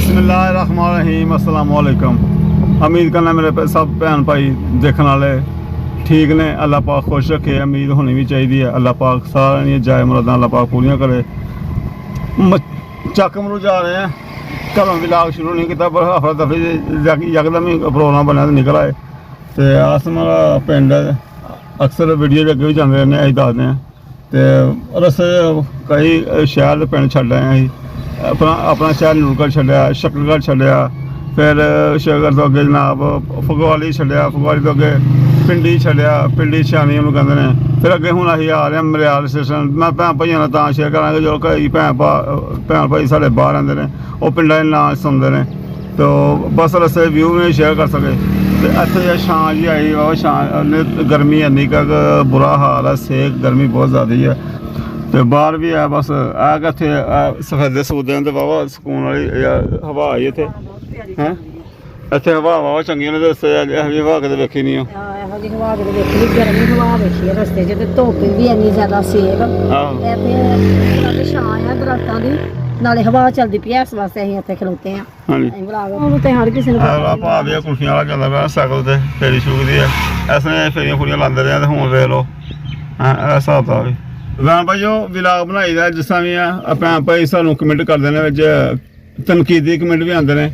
बिस्मिल्लाहिर्रहमानिर्रहीम अस्सलाम वालेकुम। उम्मीद करना मेरे सब भैन भाई देखने वाले ठीक ने। अल्लाह पाक खुश रखे, उम्मीद होनी भी चाहिए है। अल्लाह पाक सारी जाय मुरादां अल्लाह पाक पूरियां करे। चकमरू जा रहे हैं, घरों व्लॉग शुरू नहीं किया, पर हफ्ता दफी यकदम ही प्रोग्राम बनया तो निकल आए। तो अस मेरा पिंड अक्सर वीडियो अगे भी जाते रहने, अं दसते हैं। तो रस्ते कई शहर पिंड छड्ड आए अं। अपना शहर नूरगढ़ छड्डिया, शक्करगढ़ छड्डिया, फिर शक्करगढ़ तो अगे जनाब फगवाली छड्डिया, फगवाली तो अगे पिंडी छड्डिया, पिंडी छानी उन्होंने कहते हैं। फिर अगे हूँ अं आ रहे हैं मरियाल स्टेशन। मैं भैन भाइयों तां शेयर करा जो कई भैन भाई साढ़े बाहर आते हैं, वो पिंडा के नाम सुनते हैं, तो बस रस्ते व्यू भी शेयर कर सके। तो इतने छां जी आई, वह छां गर्मी इन्नी का बुरा हाल है, सेक गर्मी बहुत ज़्यादा है। तो बाहर भी है, बस आ कि इतने सफेदे सफूदे तो वाहवा सुकून वाली हवा आई इतने हैं। इतने हवा वाहवा चंगी ने, रस्ते हवा कदे वेखी नहीं। हवा गर्मी हवा वेखी है रस्ते च, धुप्प भी इन्नी ज्यादा सेक। इतने छां है दरख्तां दी, नाले हवा चलती पई है, इस वास्ते असीं इत्थे खलोते हैं। हर किसी भाव कुल्फियां वाला चलता पाया साइकिल से, फेरी शूकदी है। इसने फेरियां फूरियां लाते रहे, तो हूँ वेख लो हिसाब किताब भी। भैन भाई जो व्लॉग बनाई दा जिस तरह भी है, भैन भाई सानू कमेंट करते हैं, तनकीदी कमेंट भी आते हैं,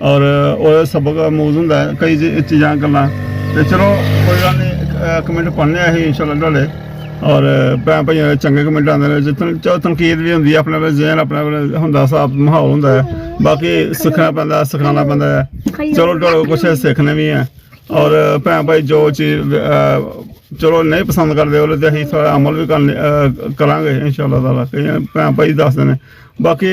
और वो सबक मूज होंगे कई चीज़ां गल्लां। तो चलो कोई गल नहीं, कमेंट पढ़ने असीं इंशाअल्लाह तुहाडे, और भैन भाइयों के चंगे कमेंट आते हैं। चलो तनकीद भी होंगी, अपने जहन अपने होंगे, हिसाब माहौल होंगे, बाकी सीखना पैंदा, सिखाना पैंदा है। चलो तुहाडे कुछ सीखने भी है, और भैन भाई जो चीज़ चलो नहीं पसंद करते वो तो असीं थोड़ा अमल भी करांगे इंशाअल्लाह ताला। कई भैन भाई दसदे ने, बाकी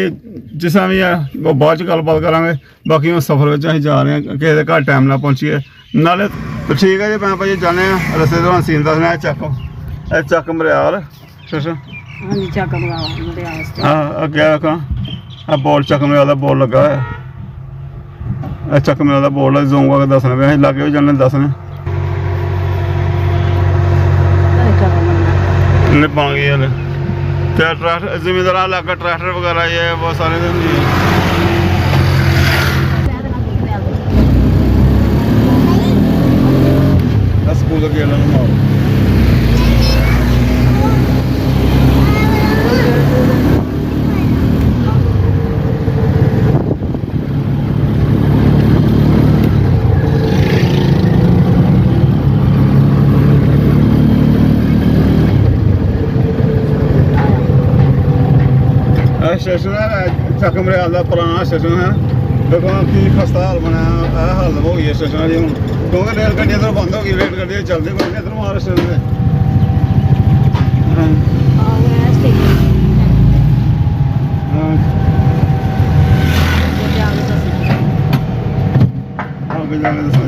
जिस तरह भी है वो बाद च गलबात करांगे। बाकी हम सफर में असीं जा रहे हैं, किसी के घर टाइम ना पहुँचीए नाले। तो ठीक है जी भैन भाई, जाने रस्ते दौरान सीन दसने चक मरियाल स्टेशन। हाँ अगे रखा बोर्ड चक मरियाल का बोर्ड लगा है, चक मरियाल का बोर्ड जूम करके दसने पे, लागे भी जाने दसने बन गई हले। ट्रैक्टर जिमींदार इलाका ट्रैक्टर वगैरह ये बहुत सारे स्कूल का गेट मारो। स्टेशन है चक मरियाल का पुराना स्टेशन है। देखो कि खस्ता हाल बनाया, हाल हो गई है स्टेशन की हूँ, क्योंकि रेल गड्डियां इधर बंद हो गई, रेल गड्डियां चलती कोई नहीं इधर मार स्टेशन से। आगे जाके दसा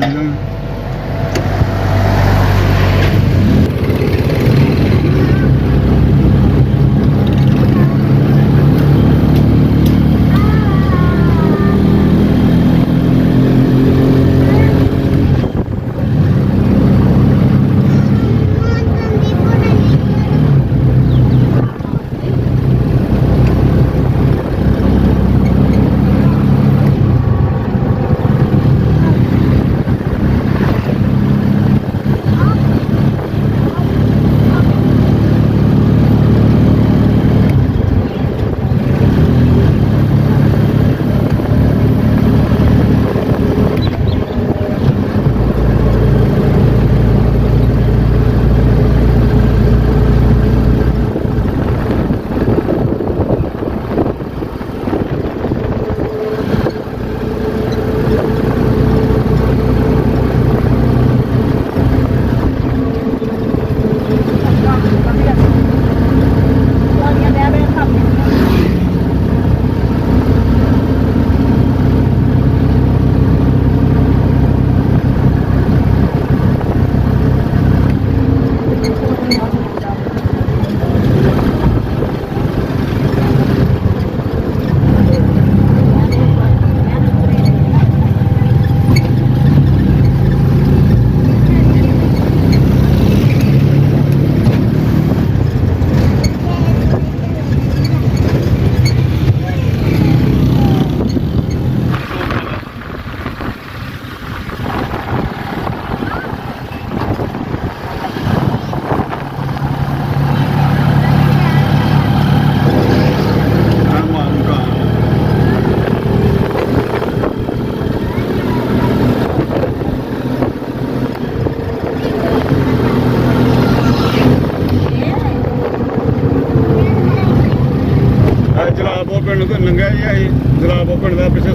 ਜਲਾਬ ਪਿੰਡ ਦਾ ਪਿੱਛੇ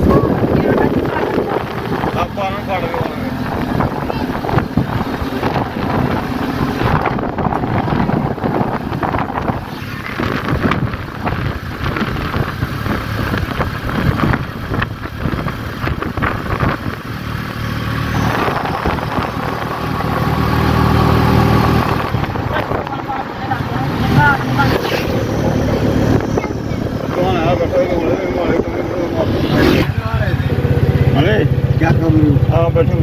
ਆਪਾਂ ਨੂੰ ਫੜ ਕੇ क्या कम हाँ बैठो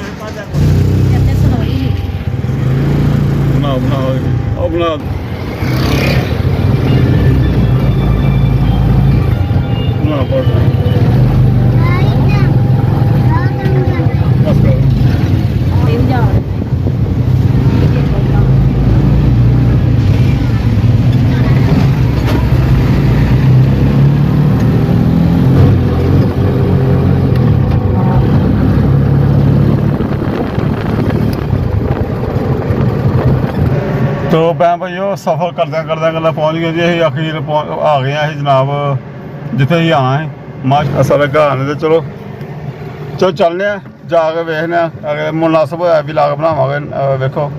ਇੱਥੇ ਸਲੋਈ ਸੀ ਬਣਾਓ ਬਣਾਓ ਉਹ ਬਣਾ ਬਣਾ ਪਾ ਬਸ ਕਰ ਤਿੰਨ ਜਾ ਤੋ ਭੈਣ ਭਾਈਓ ਸਫ਼ਰ ਕਰਦਿਆਂ ਗੱਲਾਂ ਪਹੁੰਚ ਗਏ ਜੀ ਅਸੀਂ ਅਖੀਰ ਆ ਗਏ ਆ ਅਸੀਂ ਜਨਾਬ ਜਿੱਥੇ ਅਸੀਂ ਆਣਾ ਹੈ ਮਾਸ਼ ਅਸਲ ਘਰ ਤੇ ਚਲੋ ਚੱਲਦੇ ਆ ਜਾ ਕੇ ਵੇਖਦੇ ਆ ਅਗਰ ਮੁਨਾਸਬ ਹੋਇਆ ਵੀ ਲਾਗ ਬਣਾਵਾਂਗੇ ਵੇਖੋ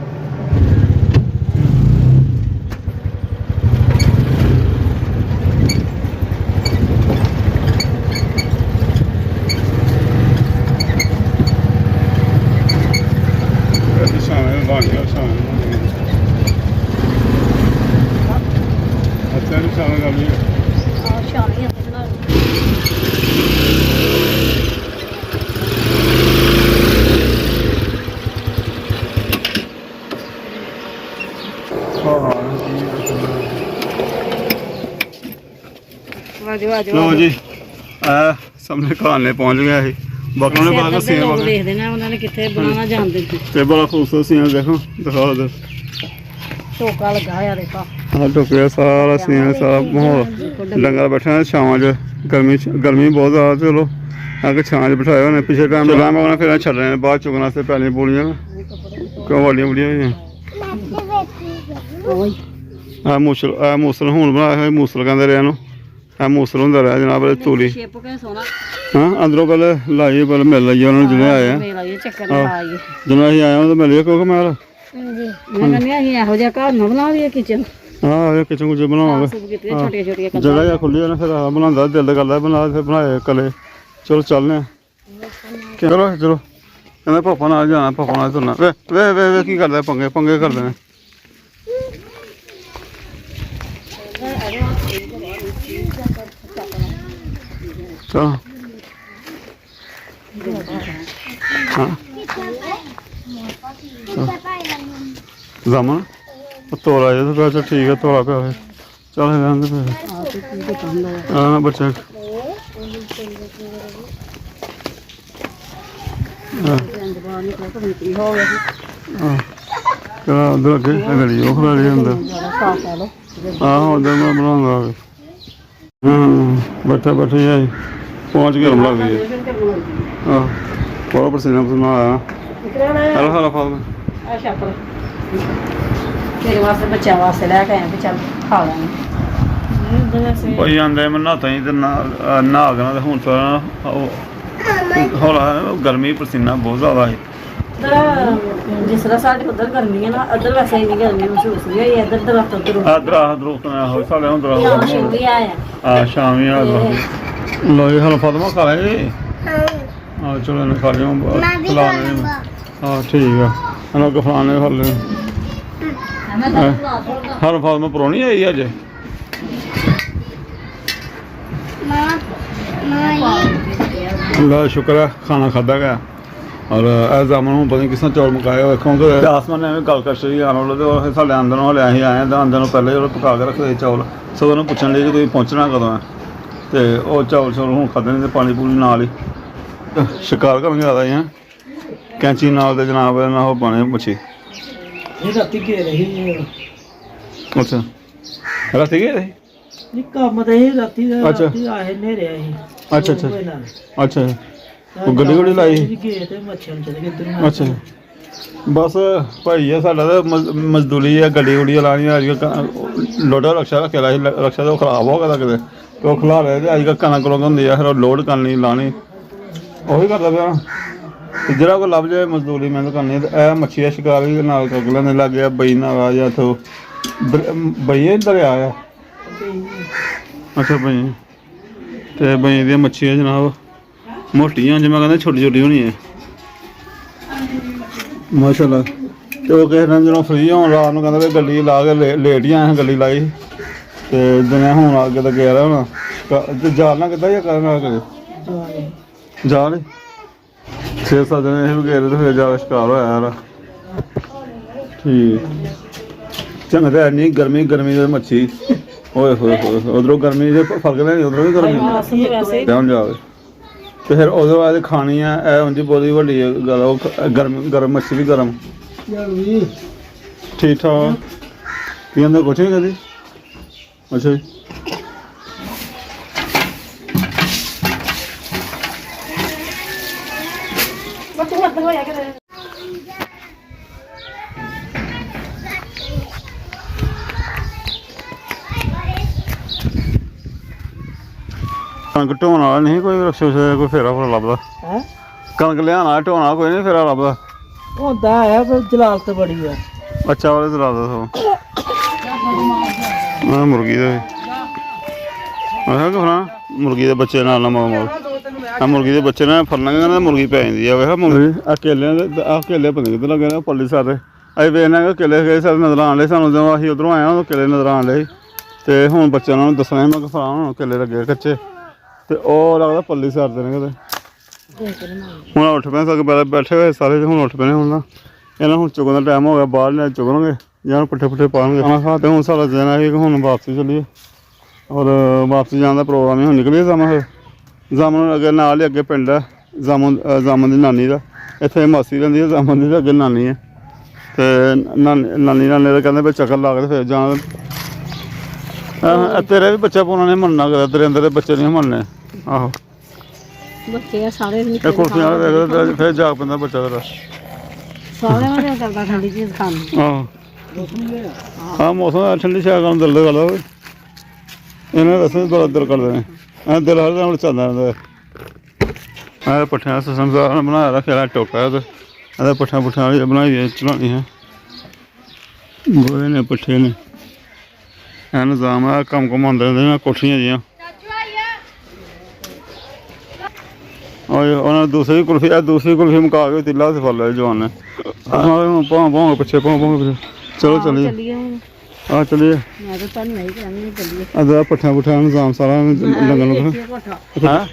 ਸ਼ਾਮੇ ਬਣ ਗਿਆ ਸ਼ਾਮੇ ਅੱਛਾ ਸ਼ਾਮੇ ਕਰ ਲਈ ਆ ਸ਼ਾਮੀ ਹੱਥ ਬਣਾ ਲੋ ਜੀ ਆ ਸਾਹਮਣੇ ਖਾਣੇ ਪਹੁੰਚ ਗਿਆ ਸੀ ਬਾਕੀ ਨੇ ਬਾਅਦ ਸੀਨ ਲੋਕ ਦੇਖਦੇ ਨੇ ਉਹਨਾਂ ਨੇ ਕਿੱਥੇ ਬਣਾਉਣਾ ਜਾਣਦੇ ਸੀ ਤੇ ਬੜਾ ਖੂਬਸੂਰਤ ਸੀਨ ਦੇਖੋ ਦਿਖਾਓ ਉਧਰ ਟੋਕਾ ਲੱਗਾ ਹੋਇਆ ਦੇਖੋ ਆਹ ਟੋਕਿਆ ਸਾਰਾ ਸੀਨ ਸਾਰਾ ਮਾਹੌਲ ਡੰਗਰ ਬੈਠਾ ਛਾਵਾਂ 'ਚ ਗਰਮੀ ਬਹੁਤ ਜ਼ਿਆਦਾ ਚਲੋ ਆ ਕੇ ਛਾਂ 'ਚ ਬਿਠਾਏ ਹੋਏ ਨੇ ਪਿਛਲੇ ਟਾਈਮ ਚਲਾਮ ਆਉਣਾ ਫਿਰ ਛੱਡ ਰਹੇ ਨੇ ਬਾਅਦ ਚੁਗਣ ਵਾਸਤੇ ਪਹਿਲੀਆਂ ਬੋਲੀਆਂ ਕਿਉਂ ਵਾਲੀਆਂ ਬੁਲੀਆਂ ਹੋਈਆਂ ਆ ਮੂਸਲ ਹੁਣ ਬਣਾਇਆ ਹੋਇਆ ਮੂਸਲ ਕਹਿੰਦੇ ਰਿਹਾ ਇਹਨੂੰ ਆ ਮੂਸਲ ਹੁੰਦਾ ਰਿਹਾ ਜਨਾਬ ਤੂਲੀ ਸ਼ੇਪ ਕੇ ਸੋਨਾ ਹਾਂ ਅੰਦਰੋਂ ਪਹਿਲੇ ਲਾਈ ਪਹਿਲੇ ਮਿਲ ਲਈ ਉਹਨਾਂ ਨੂੰ ਜਿਹੜੇ ਆਏ ਆ ਮੇਲਾ ਇਹ ਚੱਕਰ ਲਾਈਏ ਜਦੋਂ ਅਸੀਂ ਆਏ ਤਾਂ ਮਿਲ ਗਏ ਕਿਉਂਕਿ ਮੈਂ ਹਾਂਜੀ ਮੈਂ ਕਹਿੰਦੀ ਅਸੀਂ ਇਹੋ ਜਿਹਾ ਘਰ ਨਾ ਬਣਾ ਲਈਏ ਕਿਚਨ ਹਾਂ ਇਹ ਕਿਚਨ ਕੁਝ ਬਣਾਵਾਂਗੇ ਛੋਟੀਆਂ ਛੋਟੀਆਂ ਜਗ੍ਹਾ ਜਿਹਾ ਖੁੱਲੀ ਨਾ ਫਿਰ ਆ ਬਣਾਉਂਦਾ ਦਿਲ ਕਰਦਾ ਬਣਾ ਫਿਰ ਬਣਾਏ ਕਲੇ ਚਲੋ ਚੱਲਦੇ ਆ ਚਲੋ ਕਹਿੰਦਾ ਪਾਪਾ ਨਾਲ ਜਾਣਾ ਪਾਪਾ ਨਾਲ ਤੁਰਨਾ ਵੇ ਕੀ ਕਰਦਾ ਪੰਗੇ ਕਰਦੇ ਨੇ ਚਲੋ ਹਾਂ ਜ਼ਮਨ ਤੋਲਾ ਜੇ ਤਾਂ ਚੱਲ ਠੀਕ ਹੈ ਤੋਲਾ ਪਿਆ ਹੋਇਆ ਚੱਲ ਰਹਿੰਦੇ ਪਏ ਹਾਂ ਬੱਚਾ ਚਲੋ ਉਧਰ ਅੱਗੇ ਗਲੀ ਉਹ ਖੜਾ ਰਿਹਾ ਅੰਦਰ ਆਹੋ ਉਧਰ ਮੈਂ ਬਣਾਉਂਗਾ ਬੈਠੇ ਆਈ ਪਹੁੰਚ ਕੇ ਰਮ ਲੱਗ ਗਈ ਆਹ ਬਹੁਤ ਪਸੀਨਾ ਆਇਆ ਹਲਾ ਫਾਲ ਤੇਰੇ ਵਾਸਤੇ ਬੱਚਿਆਂ ਵਾਸਤੇ ਲੈ ਕੇ ਆਏ ਤੇ ਚੱਲ ਖਾ ਲਾਂਗੇ ਭਾਈ ਆਂਦੇ ਮੈਂ ਨਹਾਤਾ ਹੀ ਤੇ ਨਹਾ ਗਿਆ ਤੇ ਹੁਣ ਤਾਂ ਹੌਲਾ ਗਰਮੀ ਪਸੀਨਾ ਬਹੁਤ ਜ਼ਿਆਦਾ ਹੈ ਜਿਸ ਤਰ੍ਹਾਂ ਸਾਡੇ ਉੱਧਰ ਗਰਮੀ ਹੈ ਨਾ ਇੱਧਰ ਵੈਸੇ ਇੰਨੀ ਗਰਮੀ ਮਹਿਸੂਸ ਨਹੀਂ ਹੋਈ ਇੱਧਰ ਦਰਖਤ ਉੱਧਰ ਦਰਖਤ ਨਾ ਹੋਏ ਸਾਡੇ ਹੁਣ ਦਰਖਤ ਸ਼ਿਵੀ ਆਇਆ ਸ਼ਾਮੀ ਆ ਲੋ ਇਹ ਹਲ ਫਾਤਮਾ ਖਾ ਲੈਂਗੇ ਚਲੋ ਇਹਨੂੰ ਖਾ ਲਿਓ ਖਿਲਾ ਲੈਣੇ ਠੀਕ ਆ ਇਹਨਾਂ ਕੋ ਫਲਾਣੇ ਖਾ ਲੈ ਹਰ ਫਾਤਮਾ ਪਰੋਣੀ ਆਈ ਅੱਜ ਲਾ ਸ਼ੁਕਰ ਹੈ ਖਾਣਾ ਖਾਦਾ ਗਿਆ ਔਰ ਇਹ ਜਾਮਨ ਨੂੰ ਪਤਾ ਨਹੀਂ ਕਿਸ ਤਰ੍ਹਾਂ ਚੌਲ ਮਕਾਏ ਹੋਏ ਕਿਉਂਕਿ ਆਸਮਾਨ ਨੇ ਐਵੇਂ ਗੱਲ ਕਰ ਸੀ ਆਣ ਵਾਲੇ ਤੇ ਸਾਡੇ ਅੰਦਰੋਂ ਹਲੇ ਅਸੀਂ ਆਏ ਤਾਂ ਅੰਦਰ ਨੂੰ ਪਹਿਲੇ ਉਹ ਪਕਾ ਕੇ ਰੱਖਦੇ ਚੌਲ ਸੋ ਉਹਨੂੰ ਪੁੱਛਣ ਲਈ ਕਿ ਤੁਸੀਂ ਪਹੁੰਚਣਾ ਕਦੋਂ ਹੈ ਤੇ ਉਹ ਚੌਲ ਹੁਣ ਖਾਦੇ ਨੇ ਤੇ ਪਾਣੀ ਪੂਰੀ ਨਾਲ ਹੀ ਸ਼ਿਕਾਰ ਕਰਨ ਜ਼ਿਆਦਾ ਹੀ ਕੈਂਚੀ ਨਾਲ ਦੇ ਜਨਾਬ ਨਾਲ ਉਹ ਬਣੇ ਮੱਛੀ ਇਹ ਰਾਤੀ ਘੇ ਰਹੀ ਅੱਛਾ ਰਾਤੀ ਗਏ ਸੀ ਨਹੀਂ ਕੰਮ ਤੇ ਇਹ ਰਾਤੀ ਦਾ ਅੱਛਾ। ਰਾਤੀ ਆਏ ਨੇਰੇ ਆਏ ਅੱਛਾ ਅੱਛਾ ਅੱਛਾ ਉਹ ਗੱਡੀ ਗੁੱਡੀ ਲਾਈ ਸੀ? ਘੇ ਤੇ ਮੱਛਰ ਚਲੇ ਗਏ ਇੱਧਰ ਅੱਛਾ ਬਸ ਭਾਈ ਆ ਸਾਡਾ ਤਾਂ ਮਜ਼ਦੂਰੀ ਆ ਗੱਡੀ ਗੁੱਡੀ ਲਾਣੀ ਅੱਜ ਲੋਡਾ ਰਕਸ਼ਾ ਰੱਖਿਆ ਲਾ ਸੀ ਰਕਸ਼ਾ ਤਾਂ ਉਹ ਖਰਾਬ ਹੋ ਗਿਆ ਕਿਤੇ ਤੇ ਉਹ ਖਿਲਾ ਰਹੇ ਤੇ ਅੱਜ ਕੱਲ੍ਹ ਕਣਕ ਲੋਕ ਹੁੰਦੀ ਆ ਫਿਰ ਉਹ ਲੋਡ ਕਰਨੀ ਲਾਣੀ ਉਹੀ ਕਰਦਾ ਪਿਆ ਤੇ ਜਿਹੜਾ ਕੋਈ ਲੱਭ ਜਾਏ ਮਜ਼ਦੂਰੀ ਮਿਹਨਤ ਕਰਨੀ ਤੇ ਇਹ ਮੱਛੀ ਦਾ ਸ਼ਿਕਾਰ ਵੀ ਨਾਲ ਕਰ ਲੈਂਦੇ ਲੱਗ ਗਿਆ ਬਈ ਨਾਲ ਜਾਂ ਇੱਥੋਂ ਬਈਏ ਦਰਿਆ ਆ ਅੱਛਾ ਬਈ ਤੇ ਬਈ ਦੀਆਂ ਮੱਛੀਆਂ ਜਨਾਬ ਮੋਟੀਆਂ ਜਿਵੇਂ ਕਹਿੰਦੇ ਛੋਟੀ ਛੋਟੀ ਹੋਣੀ ਹੈ ਮਾਸ਼ਾਅੱਲਾ ਤੇ ਉਹ ਕਿਸੇ ਦਿਨ ਜਦੋਂ ਫਰੀ ਹੋਣ ਰਾਤ ਨੂੰ ਕਹਿੰਦਾ ਵੀ ਗੱਡੀ ਲਾ ਕੇ ਲੇਟ ਹੀ ਆਇਆ ਗੱਡੀ ਲਾਈ ਤੇ ਦਿਨੇ ਹੁਣ ਅੱਗੇ ਤਾਂ ਗਿਆ ਹੁਣ ਤੇ ਜਾਲ ਨਾਲ ਕਿੱਦਾਂ ਜਾਂ ਕਰਨ ਨਾਲ ਕਰੇ ਜਾਲ 6-7 ਦਿਨ ਇਹ ਵੀ ਗਏ ਤੇ ਫਿਰ ਜ਼ਿਆਦਾ ਸ਼ਿਕਾਰ ਹੋਇਆ ਯਾਰ ਠੀਕ ਚੰਗਾ ਤਾਂ ਇੰਨੀ ਗਰਮੀ ਦੀ ਮੱਛੀ ਓਏ ਹੋਏ ਹੋਏ ਉਧਰੋਂ ਗਰਮੀ ਦੇ ਫਰਕ ਨਹੀਂ ਉਧਰੋਂ ਵੀ ਗਰਮੀ ਵੈਸੇ ਜਾਮ ਜਾਵੇ ਤੇ ਫਿਰ ਉਹਦੇ ਬਾਅਦ ਖਾਣੀ ਆ ਇਹ ਉਂਝ ਬਹੁਤ ਵੱਡੀ ਗੱਲ ਉਹ ਗਰਮ ਮੱਛੀ ਵੀ ਗਰਮ ਠੀਕ ਠਾਕ ਕੀ ਕਹਿੰਦਾ ਕੁਛ ਨਹੀਂ ਕਦੀ ਅੱਛਾ ਜੀ ਕਣਕ ਢੋਣ ਵਾਲਾ ਨਹੀਂ ਕੋਈ ਰਕਸ਼ੇ ਕੋਈ ਫੇਰਾ ਫੁਰਾ ਲੱਭਦਾ ਹੈ ਕਣਕ ਲਿਆਉਣਾ ਢੋਣਾ ਕੋਈ ਨਹੀਂ ਫੇਰਾ ਲੱਭਦਾ ਹੁੰਦਾ ਆ ਪਰ ਜਲਾਲਤ ਬੜੀ ਆ ਅੱਛਾ ਵਾਲੇ ਚਲਾਦਾ ਸੋ ਆ ਮੁਰਗੀ ਦੇ ਆਹ ਕਹਣਾ ਮੁਰਗੀ ਦੇ ਬੱਚੇ ਨਾਲ ਨਾ ਮਾਰ ਆ ਮੁਰਗੀ ਦੇ ਬੱਚੇ ਨਾਲ ਫਰਨਾ ਕਹਿੰਦਾ ਮੁਰਗੀ ਪੈ ਜਾਂਦੀ ਆ ਵੇਖ ਮੁਰਗੀ ਆ ਕੇਲਿਆਂ ਦੇ ਆ ਕੇਲੇ ਪਤਾ ਕਿੱਥੇ ਲੱਗੇ ਨੇ ਪੱਲੀ ਸਾਰੇ ਅਸੀਂ ਵੇਖਣਾ ਕਿ ਕੇਲੇ ਗਏ ਸਾਰੇ ਨਜ਼ਰ ਆਉਣ ਡੇ ਸਾਨੂੰ ਜਦੋਂ ਅਸੀਂ ਉੱਧਰੋਂ ਆਏ ਉਹ ਕੇਲੇ ਨਜ਼ਰ ਆਉਣ ਡੇ ਤੇ ਹੁਣ ਬੱਚਿਆਂ ਨੂੰ ਦੱਸਣਾ ਮੈਂ ਕਿ ਫਰਾਂ ਹੁਣ ਕੇਲੇ ਲੱਗੇ ਕੱਚੇ ਤੇ ਉਹ ਲੱਗਦਾ ਪੱਲੀ ਸਰਦੇ ਨੇ ਕਿਤੇ ਹੁਣ ਉੱਠ ਪਏ ਸਕ ਪਹਿਲਾਂ ਬੈਠੇ ਹੋਏ ਸਾਰੇ ਹੁਣ ਉੱਠ ਪਏ ਹੁਣ ਨਾ ਇਹਨਾਂ ਹੁਣ ਚੁਗਣ ਦਾ ਟਾਈਮ ਹੋ ਗਿਆ ਬਾਹਰ ਲੈ ਚੁਗਣਗੇ ਜਾਂ ਪੱਠੇ ਪੁੱਠੇ ਪਾਉਣਗੇ ਖਾਣਾ ਖਾ ਤੇ ਹੁਣ ਸਾਡਾ ਦਿਨ ਹੈ ਕਿ ਹੁਣ ਵਾਪਸੀ ਚੱਲੀਏ ਔਰ ਵਾਪਸੀ ਜਾਣ ਦਾ ਪ੍ਰੋਗਰਾਮ ਹੀ ਹੁਣ ਨਿਕਲੀਏ ਜਾਮਨ ਅੱਗੇ ਨਾਲ ਹੀ ਅੱਗੇ ਪਿੰਡ ਹੈ ਜਾਮਨ ਦੀ ਨਾਨੀ ਦਾ ਇੱਥੇ ਮਾਸੀ ਰਹਿੰਦੀ ਹੈ ਜਾਮਨ ਦੀ ਅੱਗੇ ਨਾਨੀ ਹੈ ਤੇ ਨਾਨੀ ਦਾ ਕਹਿੰਦੇ ਵੀ ਚੱਕਰ ਲਾ ਕੇ ਫਿਰ ਜਾਣਾ ਤੇਰੇ ਵੀ ਬੱਚਾ ਪਾਉਣਾ ਨੇ ਮੰਨਣਾ ਕਰਿਆ ਤੇਰੇ ਅੰਦਰ ਦੇ ਬੱਚੇ ਨਹੀਂ ਮੰਨਣੇ ਆਹੋ ਬੱਚੇ ਆ ਸਾਰੇ ਇਹ ਕੁਰਸੀਆਂ ਵਾਲੇ ਫਿਰ ਜਾਗ ਪੈਂਦਾ ਬੱਚਾ ਤੇਰਾ ਸਾਰੇ ਵਾਲੇ ਕਰਦਾ ਠੰਡੀ ਚੀਜ਼ ਖਾਣ ਨੂੰ ਆਹੋ ਹਾਂ ਮੌਸਮ ਠੰਡੀ ਸ਼ਾਹ ਕਰਨ ਦਿਲ ਦਾ ਗੱਲ ਹੋਵੇ ਇਹਨਾਂ ਦਾ ਰਸਮ ਬੜਾ ਦਿਲ ਕਰਦੇ ਨੇ ਐਂ ਦਿਲ ਹਰ ਨਾਲ ਚੱਲਦਾ ਰਹਿੰਦਾ ਇਹ ਪੱਠਿਆਂ ਦਾ ਸੰਸਾਰ ਬਣਾਇਆ ਰੱਖਿਆ ਟੋਕਾ ਤੇ ਇਹਦਾ ਪੱਠਿਆਂ ਵਾਲੀ ਬਣਾਈ ਚਲਾਉਣੀ ਹੈ ਗੋਹੇ ਨੇ ਪੱਠੇ ਨੇ ਇਹ ਨਿਜ਼ਾਮ ਆ ਕੰਮ ਘੁੰਮਾਉਂਦੇ ਰਹਿੰਦੇ ਨੇ ਕੋਠੀਆਂ ਜਿਹੀਆਂ ਉਹਨਾਂ ਦੂਸਰੀ ਕੁਲਫੀ ਮੁਕਾ ਕੇ ਤਿੱਲਾ ਸਫਲ ਲਿਆ ਜਵਾਨ ਨੇ ਭਾਂ ਪਿੱਛੇ ਚਲੋ ਚੱਲੀਏ ਆ ਚੱਲੀਏ ਮੈਂ ਤਾਂ ਤੁਹਾਨੂੰ ਨਹੀਂ ਕਹਿੰਦੀ ਚੱਲੀਏ ਅਦਾ ਪੱਠਿਆਂ ਪੁੱਠਿਆਂ ਦਾ ਨਿਜ਼ਾਮ ਸਾਰਾ ਲੰਗਣ ਹਾਂ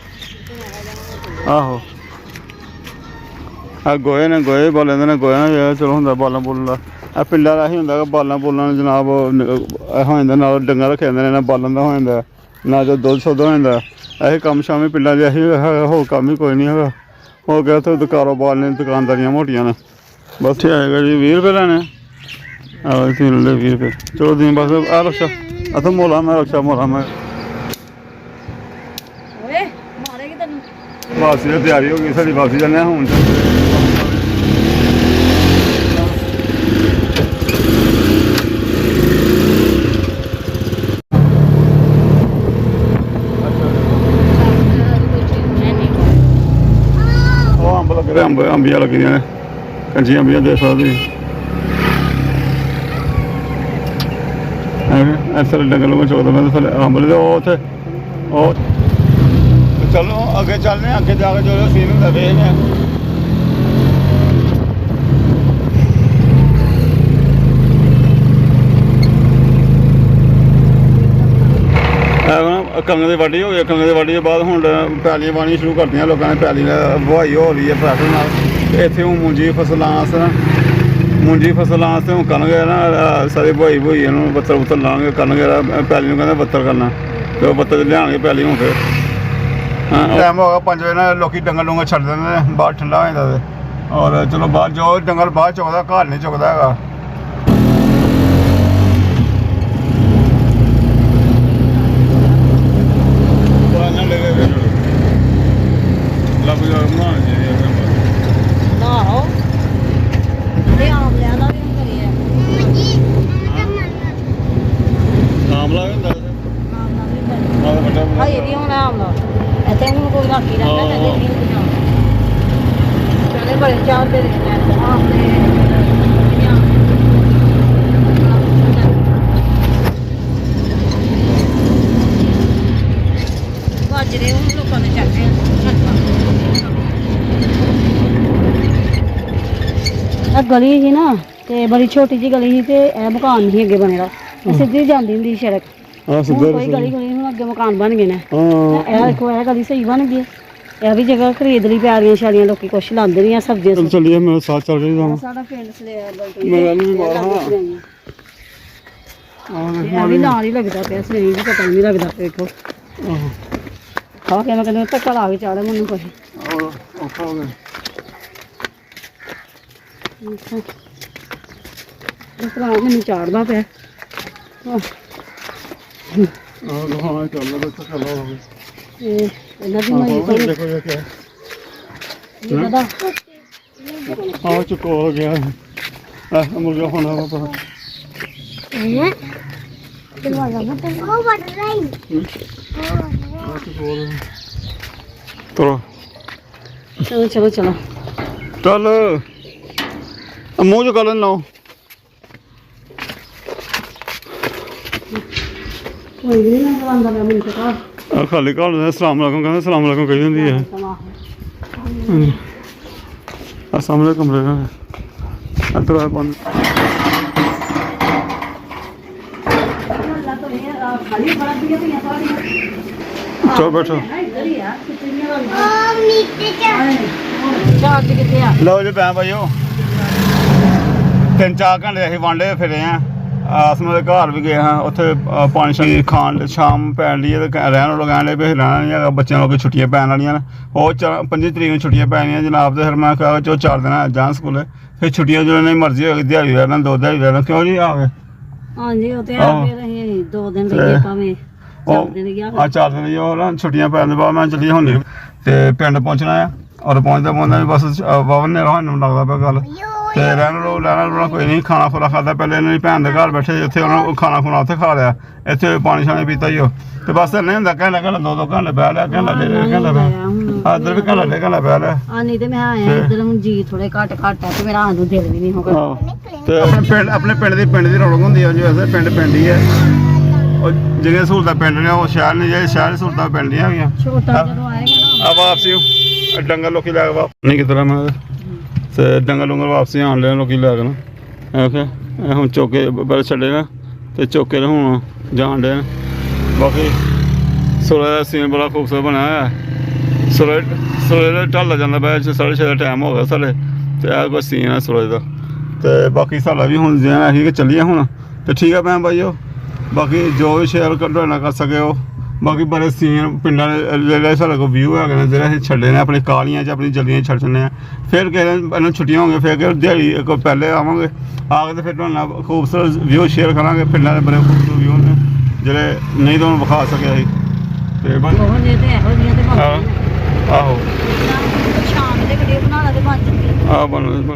ਆਹੋ ਆ ਗੋਏ ਨੇ ਗੋਏ ਬੋਲ ਲੈਂਦੇ ਨੇ ਗੋਇਆ ਨਾ ਚਲੋ ਹੁੰਦਾ ਬਾਲਾਂ ਬੋਲਣ ਦਾ ਆ ਪਿੰਡਾਂ ਦਾ ਹੀ ਹੁੰਦਾ ਬਾਲਾਂ ਬੋਲਣ ਜਨਾਬ ਹੋ ਜਾਂਦਾ ਨਾਲ ਡੰਗਰ ਰੱਖੇ ਜਾਂਦੇ ਨੇ ਨਾ ਬਾਲਣ ਦਾ ਹੋ ਜਾਂਦਾ ਨਾ ਜੋ ਦੁੱਧ ਸੁੱਧ ਹੋ ਜਾਂਦਾ ਇਹ ਕੰਮ ਸ਼ਾਮੀ ਪਿੰਡਾਂ 'ਚ ਇਹੀ ਹੈਗਾ ਹੋਰ ਕੰਮ ਹੀ ਕੋਈ ਨਹੀਂ ਹੈਗਾ ਹੋ ਗਿਆ ਉੱਥੇ ਕਾਰੋਬਾਰ ਨੇ ਦੁਕਾਨਦਾਰੀਆਂ ਮੋਟੀਆਂ ਨੇ ਬਸ ਇੱਥੇ ਆਏਗਾ ਜੀ 20 ਰੁਪਏ ਲੈਣੇ ਆਹ ਇੱਥੇ ਲੈ 20 ਰੁਪਏ ਚਲੋ ਦੀ ਬਸ ਆ ਰਕਸ਼ਾ ਇੱਥੇ ਮੋਲਾ ਮੈਂ ਰਕਸ਼ਾ ਮੋਲਾ ਮੈਂ ਓਏ ਮਾਰੇਗੀ ਤੈਨੂੰ ਵਾਪਸੀ ਦੀ ਤਿਆਰੀ ਹੋ ਗਈ ਸਾਡੀ ਵਾਪਸੀ ਜਾਂਦੇ ਹਾਂ ਹੁਣ ਤੇ ਅੰਬੀਆਂ ਲੱਗੀਆਂ ਨੇ, ਕੱਚੀਆਂ ਅੰਬੀਆਂ ਦੇ ਸਕਦੇ ਇਸ ਤਰ੍ਹਾਂ ਡੰਗਰ ਨੂੰ ਚੋਕਦਾ ਮੈਂ ਥੱਲੇ ਅੰਬ ਦੇ ਉਹ ਉੱਥੇ ਉਹ ਚਲੋ ਅੱਗੇ ਚੱਲਦੇ ਹਾਂ, ਅੱਗੇ ਜਾ ਕੇ ਜੋ ਸੀਨ ਹੁੰਦਾ ਵੇਖਦੇ ਹਾਂ। ਕਣਕ ਦੀ ਵਾਢੀ ਹੋ ਗਈ, ਕਣਕ ਦੀ ਵਾਢੀ ਤੋਂ ਬਾਅਦ ਹੁਣ ਪੈਲੀਆਂ ਪਾਣੀ ਸ਼ੁਰੂ ਕਰਦੀਆਂ ਲੋਕਾਂ ਨੇ, ਪੈਲੀ ਵਹਾਈ ਹੋ ਰਹੀ ਹੈ ਟਰੈਕਟਰ ਨਾਲ। ਤੇ ਇੱਥੇ ਹੁਣ ਮੂੰਜੀ ਫਸਲਾਂ ਵਾਸਤੇ ਹੁਣ ਕਣਕ ਹੈ ਨਾ ਸਾਰੀ ਵਹਾਈ ਇਹਨੂੰ ਬੱਤਰ ਬੁੱਤਰ ਲਾਉਣਗੇ, ਕਰਨਗੇ ਪੈਲੀ ਨੂੰ ਕਹਿੰਦੇ ਬੱਤਰ ਕਰਨਾ, ਤੇ ਉਹ ਬੱਤਰ ਲਿਆਉਣਗੇ ਪੈਲੀ ਹੁਣ ਫਿਰ। ਹਾਂ ਟਾਈਮ ਹੋ ਗਿਆ 5 ਵਜੇ ਨਾਲ ਲੋਕੀ ਡੰਗਰ ਡੁੰਗਰ ਛੱਡ ਦਿੰਦੇ ਨੇ, ਬਾਹਰ ਠੰਡਾ ਹੋ ਜਾਂਦਾ। ਔਰ ਚਲੋ ਬਾਹਰ ਜੋ ਡੰਗਰ ਬਾਹਰ ਚੁੱਕਦਾ, ਘਰ ਨਹੀਂ ਚੁੱਕਦਾ ਹੈਗਾ। ਆਹੋ ਤੇ ਆਮਲਿਆਂ ਦਾ ਵੀ ਕਰੀਏ ਆਮਲਾ ਵੀ ਹੁੰਦਾ ਆਮਲਾ ਵੀ ਕਰੀਏ ਆਹ ਵੱਡਾ ਹਾਏ ਵੀ ਹੁਣ ਆਮਲਾ ਇੱਥੇ ਹੁਣ ਕੋਈ ਰਾਖੀ ਰਹਿੰਦਾ ਕਹਿੰਦੇ ਨਹੀਂ ਹੁੰਦਾ ਚਲੇ ਬੜੇ ਚਾਹ ਦੇ ਆਮਲੇ ਬਾਜਰੇ ਹੁਣ ਲੋਕਾਂ ਨੇ ਚੱਕੇ ਆ ਗਲੀ ਸੀ ਨਾ ਤੇ ਬੜੀ ਛੋਟੀ ਜਿਹੀ ਗਲੀ ਸੀ ਤੇ ਇਹ ਮਕਾਨ ਨਹੀਂ ਅੱਗੇ ਬਣੇਦਾ ਸਿੱਧੀ ਜਾਂਦੀ ਹੁੰਦੀ ਸੀ ਸੜਕ। ਹਾਂ ਹੁਣ ਕੋਈ ਗਲੀ ਹੁਣ ਅੱਗੇ ਮਕਾਨ ਬਣ ਗਏ ਨੇ। ਹਾਂ ਇਹ ਦੇਖੋ ਇਹ ਗਲੀ ਸਹੀ ਬਣ ਗਈ। ਇਹ ਵੀ ਜਗ੍ਹਾ ਖਰੀਦ ਲਈ ਪਿਆਰੀਆਂ ਸ਼ਾਲੀਆਂ ਲੋਕੀ ਕੁਛ ਲਾਉਂਦੇ ਨਹੀਂ ਆ ਸਬਜ਼ੀਆਂ। ਚਲ ਚੱਲੀਏ ਮੇਰੇ ਸਾਥ ਚੱਲ ਕੇ ਜਾਵਾਂ। ਸਾਡਾ ਪਿੰਡ ਮੇਰਾ ਵੀ ਮਾਰ ਇਹ ਵੀ ਨਾਲ ਹੀ ਲੱਗਦਾ ਪਿਆ ਸਰੀਰ ਵੀ ਪਤਾ ਨਹੀਂ ਲੱਗਦਾ ਦੇਖੋ ਖਾ ਕੇ ਮੈਂ ਕਹਿੰਦਾ ਧੱਕਾ ਲਾ ਕੇ ਚਾੜੇ ਮੈਨੂੰ ਕੁਛ ਔਖਾ ਹੋ ਗਿਆ। ਇਸ ਤਰ੍ਹਾਂ ਮੈਨੂੰ ਚਾੜਦਾ ਪਿਆ ਹਾਂ ਚੱਲ ਬੱਚਾ ਚੱਲ ਹੋ ਗਿਆ। ਇਹ ਇਹਨਾਂ ਦੀ ਮੈਂ ਕੋਈ ਦੇਖੋ ਇਹ ਕੀ ਹੈ। ਇਹਦਾ ਆ ਚੁੱਕੋ ਹੋ ਗਿਆ ਆ ਮੁਰਗਾ ਹੋਣਾ ਵਾ ਪਰ ਇਹ ਕਿਲਵਾ ਨਾ ਤੇ ਉਹ ਵੱਢ ਰਹੀ ਚਲੋ ਚਲੋ ਚਲੋ ਚੱਲ ਮੂੰਹ ਚ ਕਰ ਲਓ। ਕੋਈ ਵੀ ਨਹੀਂ ਲਗਾਉਂਦਾ ਮੈਂ ਮੈਨੂੰ ਪਤਾ ਆ ਖਾਲੀ ਘਰ ਦੇ ਅਸਲਾਮ ਅਲੈਕੁਮ ਕਹਿੰਦੇ, ਅਸਲਾਮ ਅਲੈਕੁਮ ਕਹੀ ਜਾਂਦੀ ਹੈ। ਆ ਸਾਹਮਣੇ ਕਮਰੇ ਦਾ ਅੰਦਰ ਆ ਬੰਦ ਖਾਲੀ ਬੜਾ ਦਿਆ ਤੇ ਸਾਰੀ ਚਲੋ ਬੈਠੋ। ਚਾਰਜ ਕਿੱਥੇ ਆ ਲਓ ਜੀ ਭੈਣ ਭਾਈਓ 3-4 ਘੰਟੇ ਅਸੀਂ ਵਾਂਡੇ ਫਿਰੇ ਆ। ਆਸਮਾ ਦੇ ਘਰ ਵੀ ਗਏ ਹਾਂ, ਉੱਥੇ ਪਾਣੀ ਸ਼ਾਣੀ ਖਾਣ ਸ਼ਾਮ ਪੈਣ ਲਈ ਤੇ ਰਹਿਣ ਵਾਲਾ ਕਹਿਣ ਲਈ ਵੀ ਰਹਿਣਾ ਨਹੀਂ ਹੈਗਾ, ਬੱਚਿਆਂ ਨੂੰ ਛੁੱਟੀਆਂ ਪੈਣ ਵਾਲੀਆਂ ਨੇ। ਉਹ 25 ਤਰੀਕ ਨੂੰ ਛੁੱਟੀਆਂ ਪੈਣੀਆਂ ਜਨਾਬ। ਤੇ ਫਿਰ ਮੈਂ ਕਿਹਾ ਚੋ 4 ਦਿਨ ਜਾਣ ਸਕੂਲੇ, ਫਿਰ ਛੁੱਟੀਆਂ ਜਦੋਂ ਨਹੀਂ ਮਰਜ਼ੀ ਹੋਏਗੀ ਦਿਹਾੜੀ ਰਹਿਣਾ 2 ਦਿਹਾੜੀ ਰਹਿਣਾ। ਕਿਉਂ ਜੀ ਆ ਗਏ? ਹਾਂਜੀ ਉਹ ਤੇ ਆ ਫਿਰ ਅਸੀਂ 2 ਦਿਨ ਰਹੀਏ ਭਾਵੇਂ 4 ਦਿਨ ਗਿਆ। ਆ 4 ਦਿਨ ਜੋ ਨਾ ਛੁੱਟੀਆਂ ਪੈਣ ਦੇ ਬਾਅਦ ਮੈਂ ਚੱਲੀ ਹੁਣ ਤੇ ਪਿੰਡ ਪਹੁੰਚਣਾ ਆ। ਔਰ ਪਹੁੰਚਦਾ ਵੀ ਬਸ ਵਵਨ ਨੇ ਮੈਨੂੰ ਲੱਗਦਾ ਪਿਆ ਗੱਲ ਤੇ ਲੈਣਾ ਕੋਈ ਨਹੀਂ। ਖਾਣਾ ਖੁਰਾ ਖਾਦਾ ਪਹਿਲੇ ਇਹਨਾਂ ਦੀ ਭੈਣ ਦੇ ਘਰ ਬੈਠੇ, ਉੱਥੇ ਉਹਨਾਂ ਨੂੰ ਖਾਣਾ ਖੁਣਾ ਉੱਥੇ ਖਾ ਲਿਆ, ਇੱਥੇ ਪਾਣੀ ਸ਼ਾਣੀ ਪੀਤਾ ਹੀ ਉਹ। ਤੇ ਬਸ ਨਹੀਂ ਹੁੰਦਾ ਘੰਟਾ 2 ਘੰਟੇ ਬਹਿ ਲਿਆ, ਘੰਟਾ ਇੱਧਰ ਵੀ ਘੰਟਾ ਬਹਿ ਲਿਆ। ਆ ਨਹੀਂ ਤੇ ਮੈਂ ਆਇਆ ਇੱਧਰ ਹੁਣ ਜੀ ਥੋੜੇ ਘੱਟ ਆ ਤੇ ਮੇਰਾ ਆਉਣ ਨੂੰ ਦਿਲ ਵੀ ਨਹੀਂ ਹੋਗਾ। ਤੇ ਆਪਣੇ ਪਿੰਡ ਦੀ ਰੌਣਕ ਹੁੰਦੀ ਹੈ ਜੀ। ਵੈਸੇ ਪਿੰਡ ਹੀ ਹੈ, ਉਹ ਜਿਹੜੀਆਂ ਸਹੂਲਤਾਂ ਪਿੰਡ ਨੇ ਉਹ ਸ਼ਹਿਰ ਨੇ, ਜਿਹੜੇ ਸ਼ਹਿਰ ਸਹੂਲਤਾਂ ਪਿੰਡ ਦੀਆਂ ਹੈਗੀਆਂ। ਛੋਟਾ ਜਦੋਂ ਆਏਗਾ ਨਾ ਆ ਵਾਪਸੀ ਡੰਗਰ ਲੋਕੀ ਲੈ ਕੇ ਵਾਪਸ ਨਹੀਂ ਕਿਤਰਾ ਮੈਂ ਤੇ ਡੰਗਰ ਵਾਪਸੀ ਆਉਣ ਲੈ ਲੋਕੀ ਲੈ ਕੇ ਨਾ ਓਕੇ। ਹੁਣ ਚੌਕੇ ਪਹਿਲੇ ਛੱਡੇ ਨਾ ਤੇ ਚੌਕੇ ਹੁਣ ਜਾਣ ਡੇ। ਬਾਕੀ ਸੂਰਜ ਦਾ ਸੀਨ ਬੜਾ ਖੂਬਸੂਰਤ ਬਣਿਆ ਹੋਇਆ। ਸੂਰਜ ਦਾ ਢਲ ਜਾਂਦਾ ਪਿਆ, 6:30 ਦਾ ਟਾਈਮ ਹੋ ਗਿਆ ਸਾਡੇ ਤੇ ਇਹ ਕੋਈ ਸੀਨ ਹੈ ਸੂਰਜ ਦਾ। ਤੇ ਬਾਕੀ ਸਾਡਾ ਵੀ ਹੁਣ ਜਿਵੇਂ ਅਸੀਂ ਕਿ ਚੱਲੀਏ ਹੁਣ ਤੇ ਠੀਕ ਆ ਭੈਣ ਭਾਈਓ। ਬਾਕੀ ਜੋ ਵੀ ਸ਼ੇਅਰ ਕਰਨਾ ਕਰ ਸਕੇ ਉਹ। ਬਾਕੀ ਬੜੇ ਸੀਨ ਪਿੰਡਾਂ ਦੇ ਜਿਹੜੇ ਸਾਡੇ ਕੋਲ ਵਿਊ ਹੈਗੇ ਨੇ, ਜਿਹੜੇ ਅਸੀਂ ਛੱਡੇ ਨੇ ਆਪਣੀ ਕਾਲੀਆਂ 'ਚ ਆਪਣੀ ਜੱਲੀਆਂ ਛੱਡ ਛੱਡਨੇ ਆ। ਫਿਰ ਕਿਸੇ ਇਹਨਾਂ ਛੁੱਟੀਆਂ ਹੋਣਗੀਆਂ, ਫਿਰ ਕਿ ਦਿਹਾੜੀ ਕੋਈ ਪਹਿਲੇ ਆਵਾਂਗੇ, ਆ ਕੇ ਤੇ ਫਿਰ ਤੁਹਾਨੂੰ ਨਾਲ ਖੂਬਸੂਰਤ ਵਿਊ ਸ਼ੇਅਰ ਕਰਾਂਗੇ। ਪਿੰਡਾਂ ਦੇ ਬੜੇ ਖੂਬਸੂਰਤ ਵਿਊ ਨੇ ਜਿਹੜੇ ਨਹੀਂ ਤੁਹਾਨੂੰ ਵਿਖਾ ਸਕੇ ਅਸੀਂ। ਤੇ ਬਸ ਉਹ ਜੇ ਤੇ ਇਹੋ ਜਿਹੀਆਂ ਤੇ ਆਹੋ ਸ਼ਾਮ ਦੇ ਵੀਡੀਓ ਬਣਾ ਲਾ ਤੇ ਬਣ ਜਾਂਦੀ ਆ ਬਣ